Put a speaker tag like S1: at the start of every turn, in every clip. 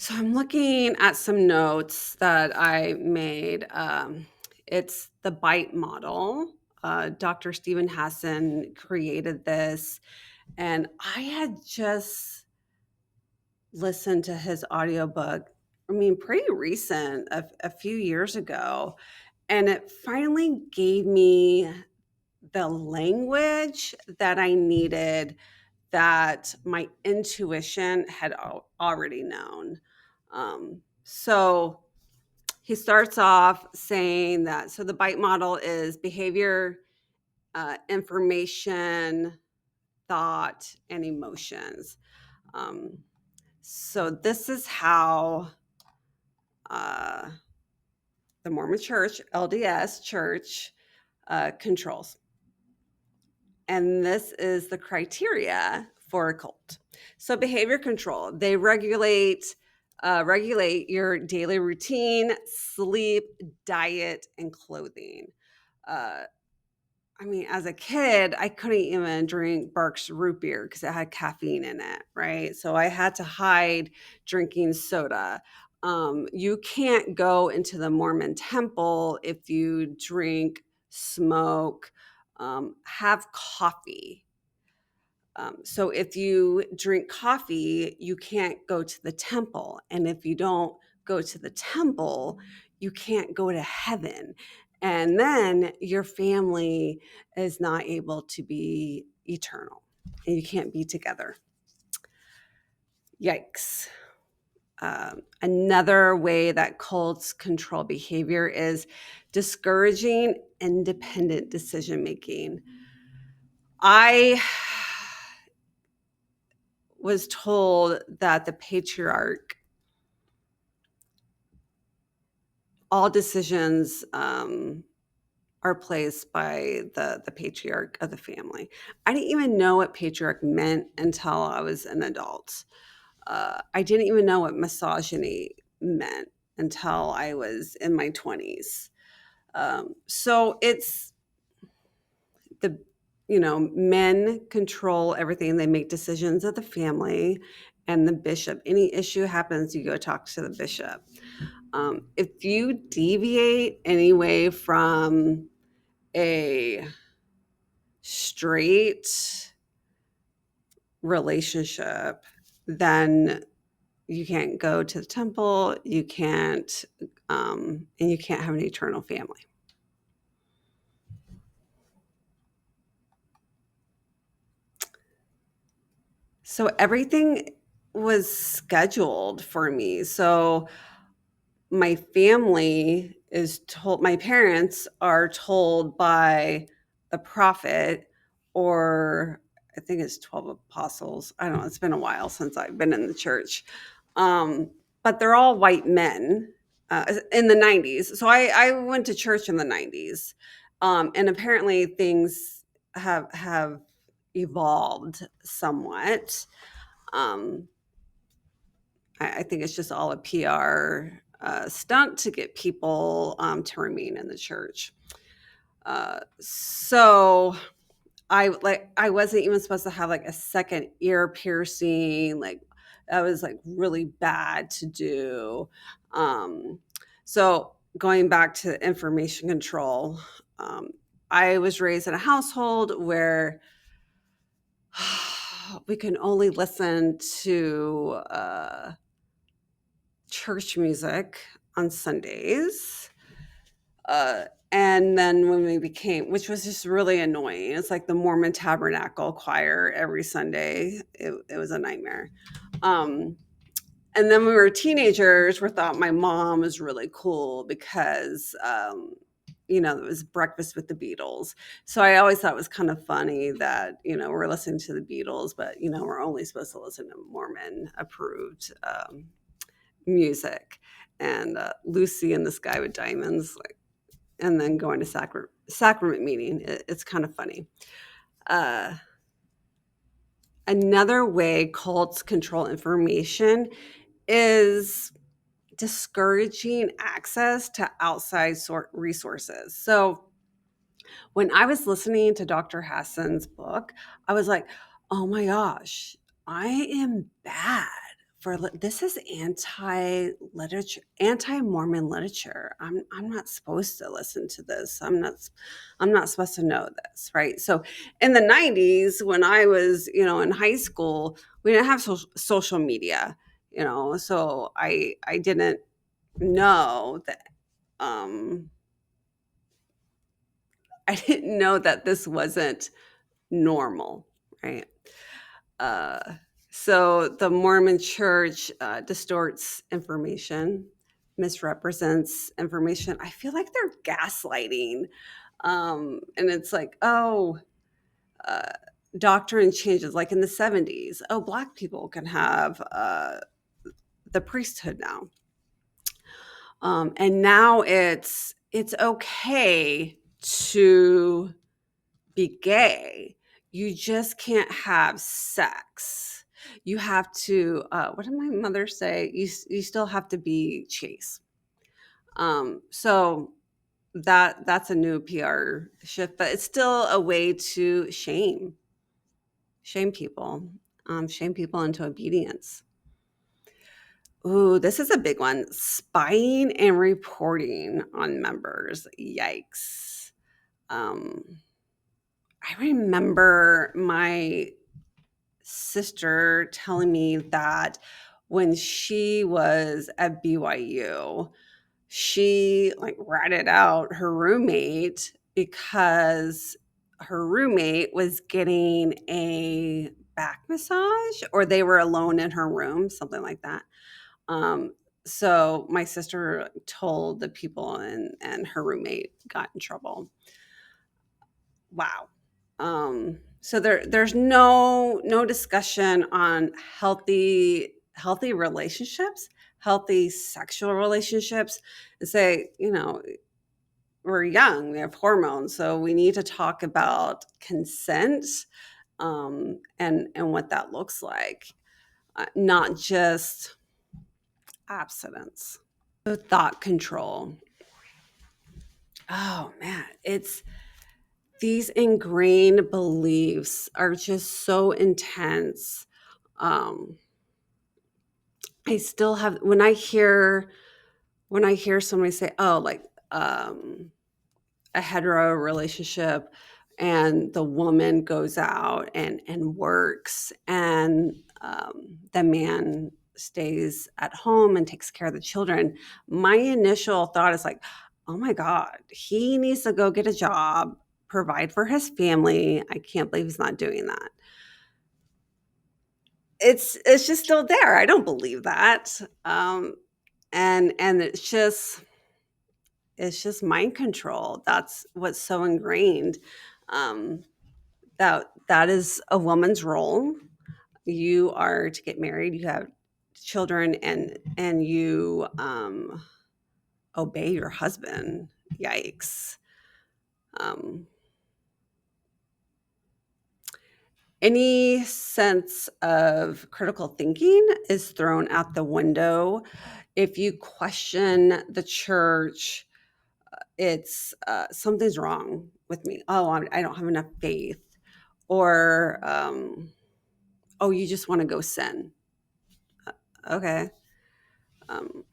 S1: So I'm looking at some notes that I made. It's the bite model. Dr. Stephen Hassan created this, and I had just listened to his audiobook. I mean, pretty recent, a few years ago, and it finally gave me the language that I needed that my intuition had already known. So he starts off saying that so the bite model is behavior, information, thought, and emotions. Um, so this is how uh, the Mormon Church, LDS Church, controls. And this is the criteria for a cult. So behavior control, they regulate your daily routine, sleep, diet, and clothing. Uh, I mean, as a kid, I couldn't even drink Barks root beer because it had caffeine in it, right? So I had to hide drinking soda. You can't go into the Mormon temple if you drink, smoke, have coffee. So if you drink coffee, you can't go to the temple. And if you don't go to the temple, you can't go to heaven. And then your family is not able to be eternal and you can't be together. Yikes. Another way that cults control behavior is discouraging independent decision making. I was told that the patriarch, all decisions are placed by the patriarch of the family. I didn't even know what patriarch meant until I was an adult. I didn't even know what misogyny meant until I was in my 20s. So it's the men control everything. They make decisions of the family and the bishop. Any issue happens, you go talk to the bishop. If you deviate anyway from a straight relationship, then you can't go to the temple, you can't, and you can't have an eternal family. So everything was scheduled for me. So my family is told, my parents are told by the prophet, or I think it's 12 apostles. I don't know. It's been a while since I've been in the church. But they're all white men in the 90s. So I went to church in the 90s. And apparently things have evolved somewhat. Um, I think it's just all a PR stunt to get people to remain in the church. So I wasn't even supposed to have like a second ear piercing. Like that was like really bad to do. So going back to information control, I was raised in a household where we can only listen to church music on Sundays. And then when we became, which was just really annoying, it's like the Mormon Tabernacle Choir every Sunday. It was a nightmare. Um, and then when we were teenagers, we thought my mom was really cool because, it was breakfast with the Beatles. So I always thought it was kind of funny that, we're listening to the Beatles, but, we're only supposed to listen to Mormon approved music. And Lucy and the Sky with Diamonds, like, and then going to sacrament meeting. It's kind of funny. Uh, Another way cults control information is discouraging access to outside resources. So when I was listening to Dr. Hassan's book, I was like, oh my gosh, I am bad this is anti-Mormon literature. I'm not supposed to listen to this. I'm not supposed to know this, right? So in the 90s, when I was, in high school, we didn't have social media, so I didn't know that um I didn't know that this wasn't normal, right? Uh, so the Mormon Church distorts information, misrepresents information. I feel like they're gaslighting. And it's like, uh, doctrine changes, like in the 70s. Oh, Black people can have the priesthood now. And now it's okay to be gay. You just can't have sex. You have to, what did my mother say? You still have to be chaste. So that's a new PR shift, but it's still a way to shame people into obedience. Ooh, this is a big one. Spying and reporting on members. Yikes. Um, I remember my sister telling me that when she was at BYU, she like ratted out her roommate because her roommate was getting a back massage, or they were alone in her room, something like that. Um, so my sister told the people, and her roommate got in trouble. Wow. So there's no discussion on healthy relationships, healthy sexual relationships. And say, we're young, we have hormones, so we need to talk about consent, and what that looks like, not just abstinence. So thought control. Oh man, it's these ingrained beliefs are just so intense. Um, I still have when I hear somebody say, "Oh, like a hetero relationship," and the woman goes out and works, and the man stays at home and takes care of the children. My initial thought is like, "Oh my God, he needs to go get a job, provide for his family. I can't believe he's not doing that." It's just still there. I don't believe that. And it's just mind control. That's what's so ingrained. Um, that is a woman's role. You are to get married. You have children, and you obey your husband. Yikes. Um, any sense of critical thinking is thrown out the window. If you question the church, it's something's wrong with me. Oh, I don't have enough faith, or oh, you just want to go sin. Okay. Um,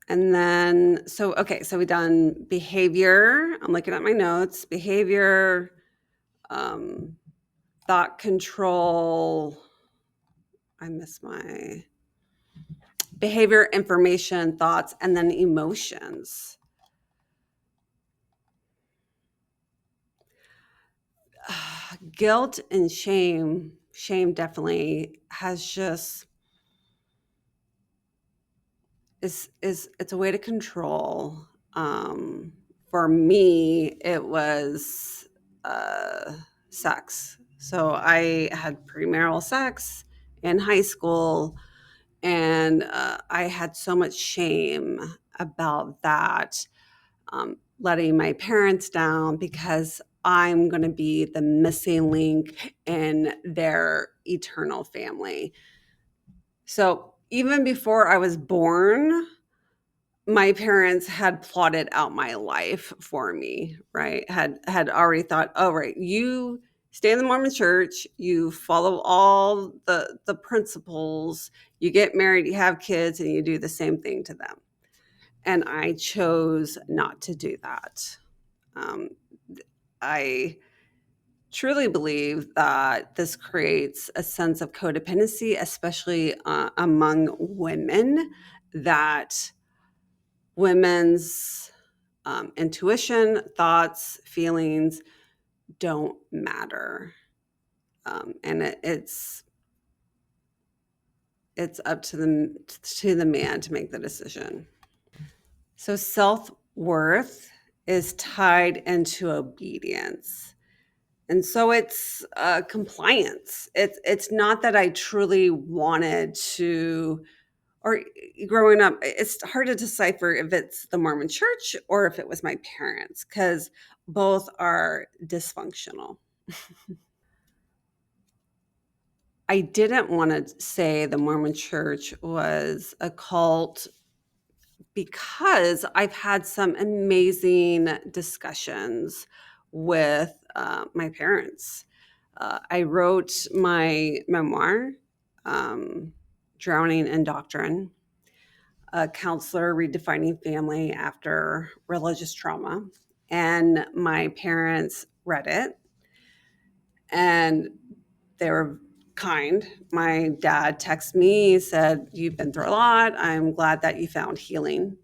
S1: and then, so we done behavior. I'm looking at my notes. Behavior, um, thought control. I miss my behavior, information, thoughts, and then emotions. Guilt and shame definitely has just is it's a way to control. Um, for me, it was sex. So I had premarital sex in high school, and I had so much shame about that, letting my parents down because I'm going to be the missing link in their eternal family. So even before I was born, my parents had plotted out my life for me, right? Had already thought, oh, right, you stay in the Mormon church, you follow all the principles, you get married, you have kids, and you do the same thing to them. And I chose not to do that. Um, I truly believe that this creates a sense of codependency, especially among women, that women's intuition, thoughts, feelings don't matter. And it's up to the man to make the decision. So self-worth is tied into obedience. And so it's compliance. It's not that I truly wanted to, or growing up, it's hard to decipher if it's the Mormon church or if it was my parents, because both are dysfunctional. I didn't want to say the Mormon church was a cult because I've had some amazing discussions with my parents. I wrote my memoir, Drowning in Doctrine, a counselor redefining family after religious trauma. And my parents read it and they were kind. My dad texted me, said, "You've been through a lot. I'm glad that you found healing."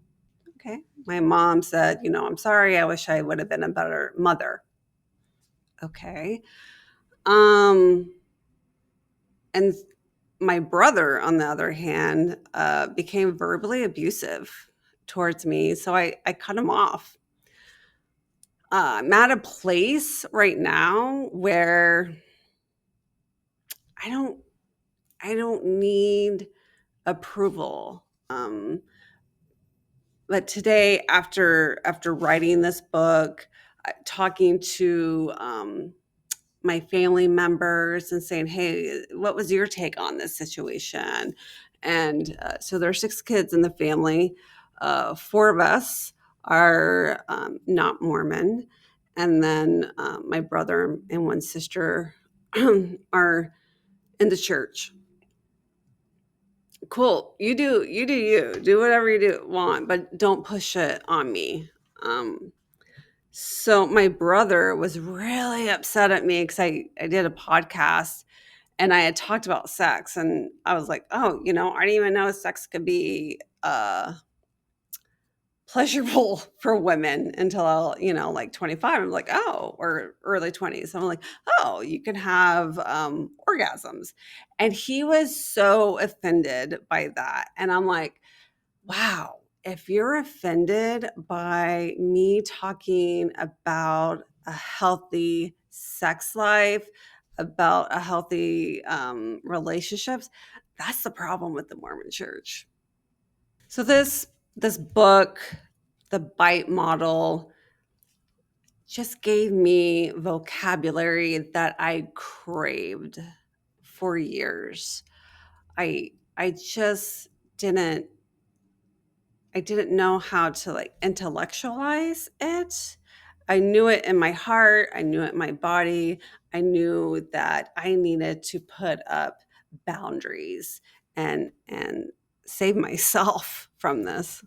S1: Okay. My mom said, "I'm sorry. I wish I would have been a better mother." Okay. And my brother, on the other hand, became verbally abusive towards me. So I cut him off. I'm at a place right now where I don't I don't need approval. But today, after writing this book, talking to my family members and saying, "Hey, what was your take on this situation?" And so there are 6 kids in the family. 4 of us are not Mormon, and then my brother and 1 sister are in the church. Cool. You do whatever want, but don't push it on me. Um, so my brother was really upset at me because I did a podcast and I had talked about sex, and I was like, oh, I didn't even know sex could be pleasurable for women until, like 25. I'm like, oh, or early 20s. So I'm like, oh, you can have orgasms. And he was so offended by that. And I'm like, wow, if you're offended by me talking about a healthy sex life, about a healthy relationships, that's the problem with the Mormon church. So this book, the bite model, just gave me vocabulary that I craved for years. I just didn't I didn't know how to like intellectualize it. I knew it in my heart, I knew it in my body. I knew that I needed to put up boundaries and save myself from this.